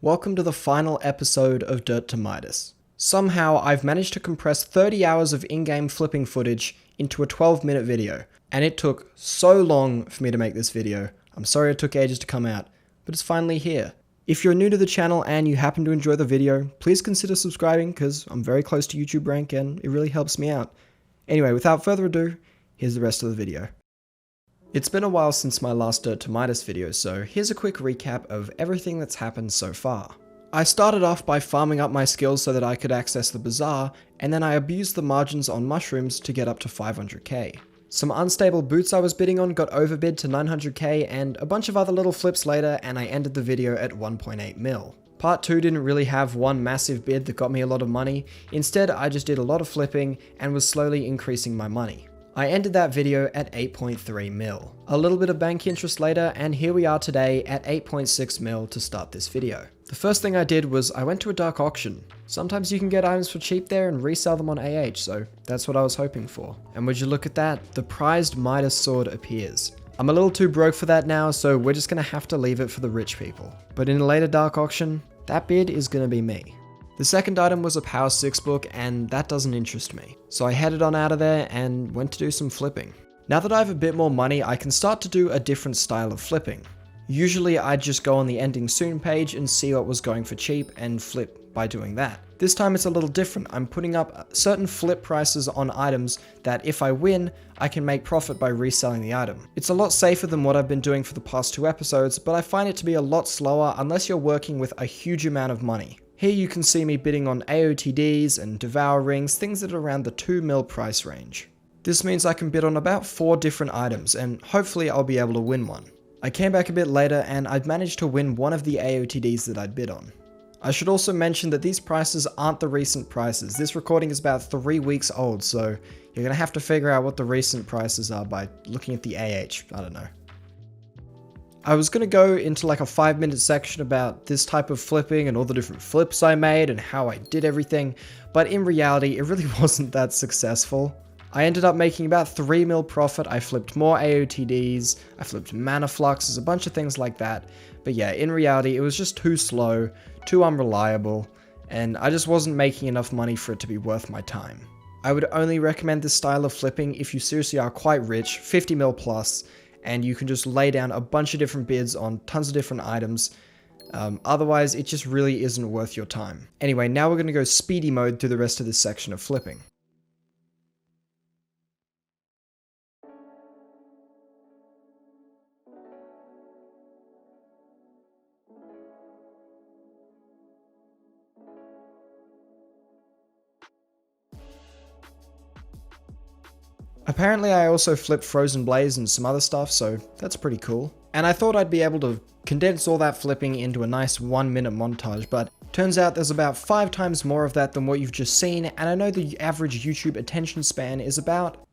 Welcome to the final episode of Dirt to Midas. Somehow I've managed to compress 30 hours of in-game flipping footage into a 12-minute video, and it took so long for me to make this video. I'm sorry it took ages to come out, but it's finally here. If you're new to the channel and you happen to enjoy the video, please consider subscribing because I'm very close to YouTube rank and it really helps me out. Anyway, without further ado, here's the rest of the video. It's been a while since my last Dirt to Midas video, so here's a quick recap of everything that's happened so far. I started off by farming up my skills so that I could access the bazaar, and then I abused the margins on mushrooms to get up to 500k. Some unstable boots I was bidding on got overbid to 900k, and a bunch of other little flips later, and I ended the video at 1.8 mil. Part 2 didn't really have one massive bid that got me a lot of money. Instead, I just did a lot of flipping and was slowly increasing my money. I ended that video at 8.3 mil. A little bit of bank interest later, and here we are today at 8.6 mil to start this video. The first thing I did was I went to a dark auction. Sometimes you can get items for cheap there and resell them on AH, so that's what I was hoping for. And would you look at that, the prized Midas sword appears. I'm a little too broke for that now, so we're just gonna have to leave it for the rich people. But in a later dark auction, that bid is gonna be me. The second item was a Power 6 book, and that doesn't interest me. So I headed on out of there and went to do some flipping. Now that I have a bit more money, I can start to do a different style of flipping. Usually I'd just go on the ending soon page and see what was going for cheap and flip by doing that. This time it's a little different. I'm putting up certain flip prices on items that if I win, I can make profit by reselling the item. It's a lot safer than what I've been doing for the past 2 episodes, but I find it to be a lot slower unless you're working with a huge amount of money. Here you can see me bidding on AOTDs and Devour rings, things that are around the 2 mil price range. This means I can bid on about 4 different items, and hopefully I'll be able to win one. I came back a bit later and I'd managed to win one of the AOTDs that I'd bid on. I should also mention that these prices aren't the recent prices. This recording is about 3 weeks old, so you're gonna have to figure out what the recent prices are by looking at the AH, I don't know. I was gonna go into like a 5-minute section about this type of flipping and all the different flips I made and how I did everything, but in reality, it really wasn't that successful. I ended up making about 3 mil profit. I flipped more AOTDs, I flipped mana fluxes, a bunch of things like that. But yeah, in reality, it was just too slow, too unreliable, and I just wasn't making enough money for it to be worth my time. I would only recommend this style of flipping if you seriously are quite rich, 50 mil plus, and you can just lay down a bunch of different bids on tons of different items. Otherwise, it just really isn't worth your time. Anyway, now we're going to go speedy mode through the rest of this section of flipping. Apparently I also flipped Frozen Blaze and some other stuff, so that's pretty cool. And I thought I'd be able to condense all that flipping into a nice 1-minute montage, but turns out there's about 5 times more of that than what you've just seen, and I know the average YouTube attention span is about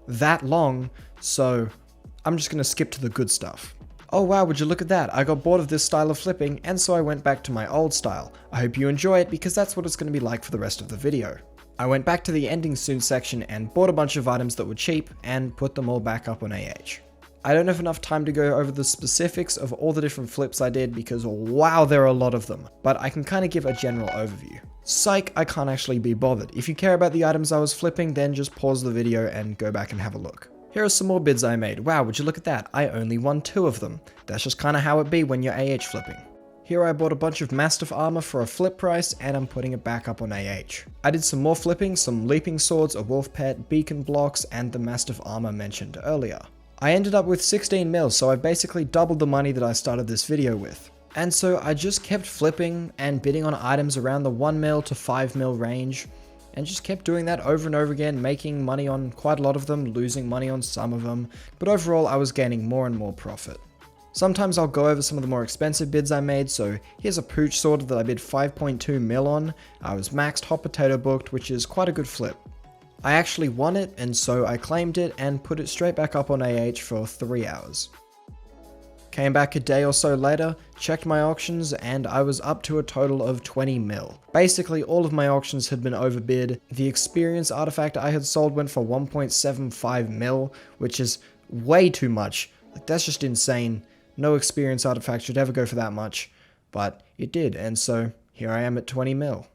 that long, so I'm just gonna skip to the good stuff. Oh wow, would you look at that, I got bored of this style of flipping, and so I went back to my old style. I hope you enjoy it because that's what it's going to be like for the rest of the video. I went back to the ending soon section and bought a bunch of items that were cheap and put them all back up on AH. I don't have enough time to go over the specifics of all the different flips I did because wow, there are a lot of them, but I can kind of give a general overview. Psych, I can't actually be bothered. If you care about the items I was flipping, then just pause the video and go back and have a look. Here are some more bids I made. Wow, would you look at that? I only won 2 of them. That's just kinda how it be when you're AH flipping. Here I bought a bunch of Mastiff armor for a flip price, and I'm putting it back up on AH. I did some more flipping, some leaping swords, a wolf pet, beacon blocks, and the Mastiff armor mentioned earlier. I ended up with 16 mil, so I basically doubled the money that I started this video with. And so I just kept flipping and bidding on items around the 1 mil to 5 mil range, and just kept doing that over and over again, making money on quite a lot of them, losing money on some of them, but overall I was gaining more and more profit. Sometimes I'll go over some of the more expensive bids I made, so here's a pooch sword that I bid 5.2 mil on. I was maxed hot potato booked, which is quite a good flip. I actually won it, and so I claimed it and put it straight back up on AH for 3 hours. Came back a day or so later, checked my auctions, and I was up to a total of 20 mil. Basically, all of my auctions had been overbid. The experience artifact I had sold went for 1.75 mil, which is way too much. Like, that's just insane. no experience artifact should ever go for that much, but it did, and so here I am at 20 mil.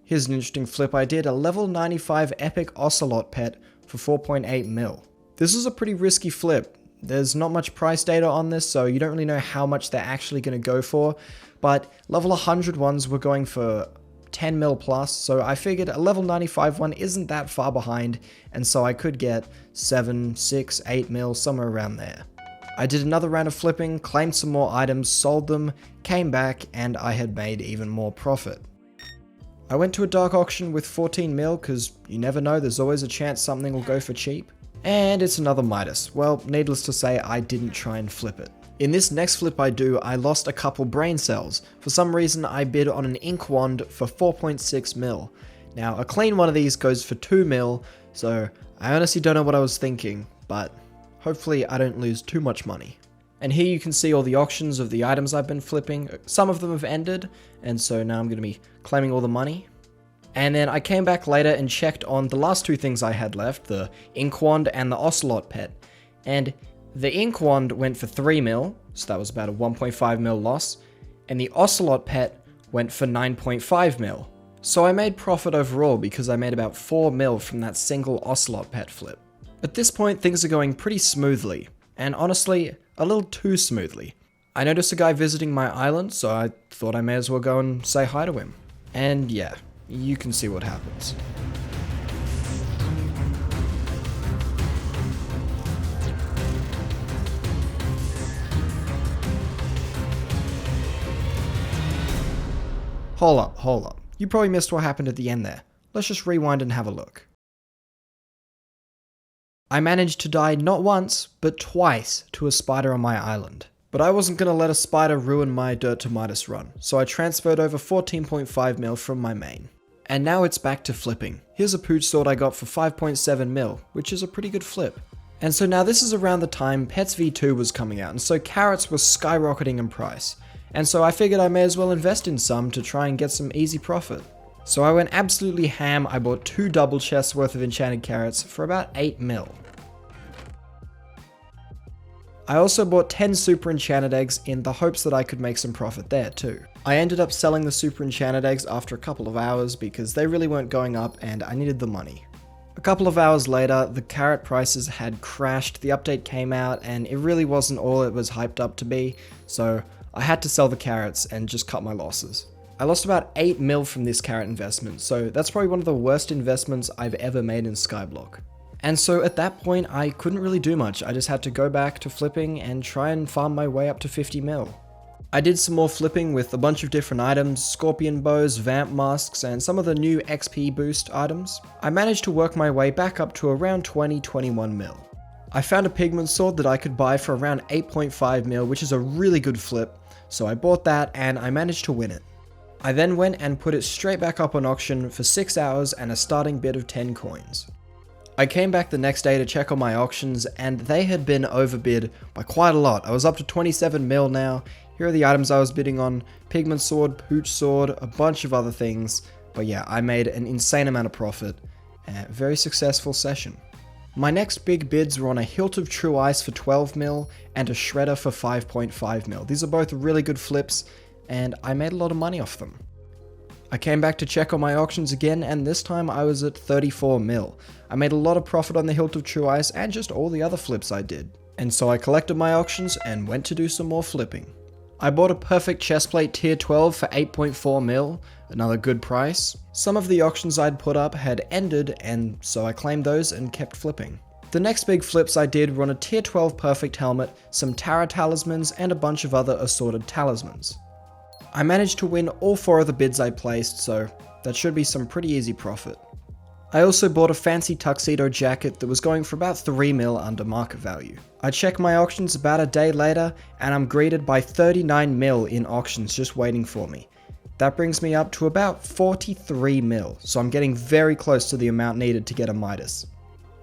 Here's an interesting flip I did, a level 95 epic Ealot pet for 4.8 mil. This is a pretty risky flip. There's not much price data on this, so you don't really know how much they're actually going to go for, but level 100 ones were going for 10 mil plus, so I figured a level 95 one isn't that far behind, and so I could get 7, 6, 8 mil, somewhere around there. I did another round of flipping, claimed some more items, sold them, came back, and I had made even more profit. I went to a dark auction with 14 mil, because you never know, there's always a chance something will go for cheap. And it's another Midas. Well, needless to say, I didn't try and flip it. In this next flip I do, I lost a couple brain cells. For some reason, I bid on an ink wand for 4.6 mil. Now, a clean one of these goes for 2 mil, so I honestly don't know what I was thinking, but hopefully I don't lose too much money. And here you can see all the auctions of the items I've been flipping. Some of them have ended, and so now I'm going to be claiming all the money. And then I came back later and checked on the last two things I had left, the ink wand and the Ealot pet. And the ink wand went for 3 mil, so that was about a 1.5 mil loss, and the Ealot pet went for 9.5 mil. So I made profit overall because I made about 4 mil from that single Ealot pet flip. At this point, things are going pretty smoothly, and honestly, a little too smoothly. I noticed a guy visiting my island, so I thought I may as well go and say hi to him. And yeah, you can see what happens. Hold up. You probably missed what happened at the end there. Let's just rewind and have a look. I managed to die not once, but twice to a spider on my island. But I wasn't going to let a spider ruin my Dirt to Midas run, so I transferred over 14.5 mil from my main. And now it's back to flipping. Here's a pooch sword I got for 5.7 mil, which is a pretty good flip. And so now this is around the time Pets V2 was coming out, and so carrots were skyrocketing in price. And so I figured I may as well invest in some to try and get some easy profit. So I went absolutely ham. I bought 2 double chests worth of enchanted carrots for about 8 mil. I also bought 10 super enchanted eggs in the hopes that I could make some profit there too. I ended up selling the super enchanted eggs after a couple of hours because they really weren't going up and I needed the money. A couple of hours later, the carrot prices had crashed, the update came out, and it really wasn't all it was hyped up to be, so I had to sell the carrots and just cut my losses. I lost about 8 mil from this carrot investment, so that's probably one of the worst investments I've ever made in Skyblock. And so at that point, I couldn't really do much. I just had to go back to flipping and try and farm my way up to 50 mil. I did some more flipping with a bunch of different items, scorpion bows, vamp masks, and some of the new XP boost items. I managed to work my way back up to around 20-21 mil. I found a pigment sword that I could buy for around 8.5 mil, which is a really good flip, so I bought that and I managed to win it. I then went and put it straight back up on auction for 6 hours and a starting bid of 10 coins. I came back the next day to check on my auctions and they had been overbid by quite a lot. I was up to 27 mil now. Here are the items I was bidding on: pigment sword, pooch sword, a bunch of other things. But yeah, I made an insane amount of profit. A very successful session. My next big bids were on a Hilt of True Ice for 12 mil and a Shredder for 5.5 mil. These are both really good flips and I made a lot of money off them. I came back to check on my auctions again and this time I was at 34 mil. I made a lot of profit on the Hilt of True Ice and just all the other flips I did. And so I collected my auctions and went to do some more flipping. I bought a perfect chestplate tier 12 for 8.4 mil, another good price. Some of the auctions I'd put up had ended and so I claimed those and kept flipping. The next big flips I did were on a tier 12 perfect helmet, some Tara talismans and a bunch of other assorted talismans. I managed to win all 4 of the bids I placed, so that should be some pretty easy profit. I also bought a fancy tuxedo jacket that was going for about 3 mil under market value. I checked my auctions about a day later and I'm greeted by 39 mil in auctions just waiting for me. That brings me up to about 43 mil, so I'm getting very close to the amount needed to get a Midas.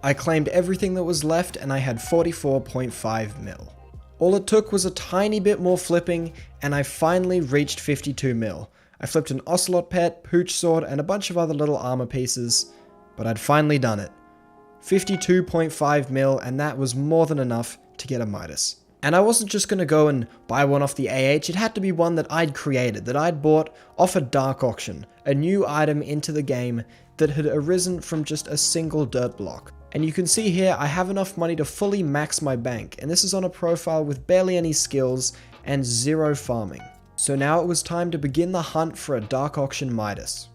I claimed everything that was left and I had 44.5 mil. All it took was a tiny bit more flipping and I finally reached 52 mil. I flipped an Ealot pet, pooch sword and a bunch of other little armor pieces, but I'd finally done it. 52.5 mil and that was more than enough to get a Midas. And I wasn't just going to go and buy one off the AH, it had to be one that I'd created, that I'd bought off a dark auction, a new item into the game that had arisen from just a single dirt block. And you can see here I have enough money to fully max my bank, and this is on a profile with barely any skills and zero farming. So now it was time to begin the hunt for a dark auction Midas.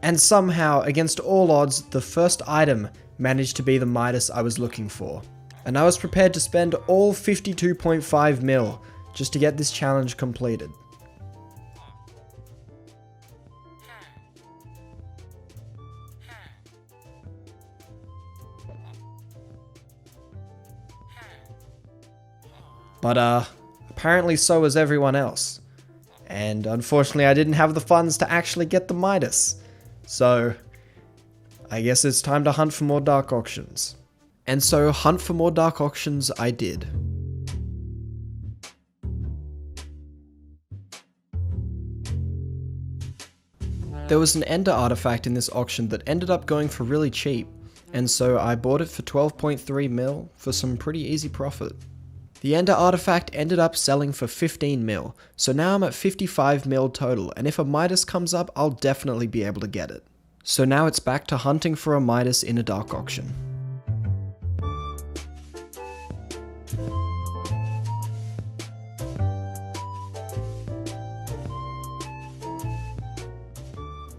And somehow, against all odds, the first item managed to be the Midas I was looking for. And I was prepared to spend all 52.5 mil just to get this challenge completed. But apparently so was everyone else. And unfortunately I didn't have the funds to actually get the Midas. So I guess it's time to hunt for more dark auctions. And so hunt for more dark auctions I did. There was an Ender artifact in this auction that ended up going for really cheap, and so I bought it for 12.3 mil for some pretty easy profit. The Ender artifact ended up selling for 15 mil, so now I'm at 55 mil total, and if a Midas comes up, I'll definitely be able to get it. So now it's back to hunting for a Midas in a dark auction.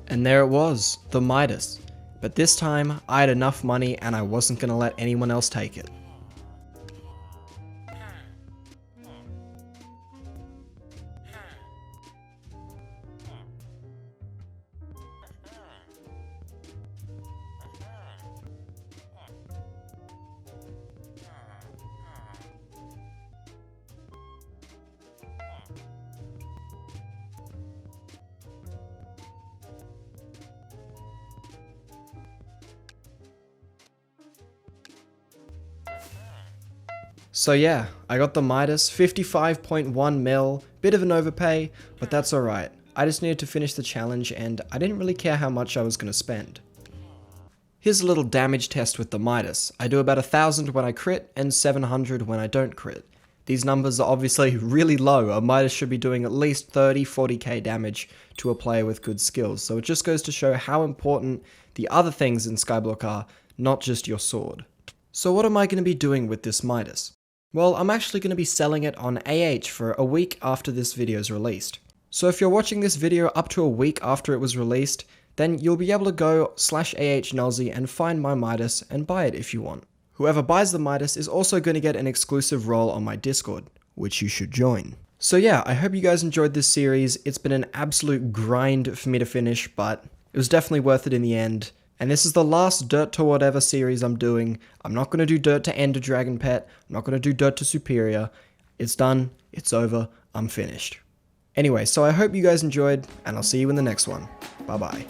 And there it was, the Midas. But this time, I had enough money and I wasn't going to let anyone else take it. So yeah, I got the Midas, 55.1 mil, bit of an overpay, but that's alright. I just needed to finish the challenge and I didn't really care how much I was going to spend. Here's a little damage test with the Midas. I do about 1000 when I crit and 700 when I don't crit. These numbers are obviously really low. A Midas should be doing at least 30-40k damage to a player with good skills, so it just goes to show how important the other things in Skyblock are, not just your sword. So what am I going to be doing with this Midas? Well, I'm actually going to be selling it on AH for a week after this video is released. So if you're watching this video up to a week after it was released, then you'll be able to go /AH Nullzee and find my Midas and buy it if you want. Whoever buys the Midas is also going to get an exclusive role on my Discord, which you should join. So yeah, I hope you guys enjoyed this series. It's been an absolute grind for me to finish, but it was definitely worth it in the end. And this is the last Dirt to Whatever series I'm doing. I'm not going to do Dirt to Ender Dragon Pet. I'm not going to do Dirt to Superior. It's done. It's over. I'm finished. Anyway, so I hope you guys enjoyed, and I'll see you in the next one. Bye bye.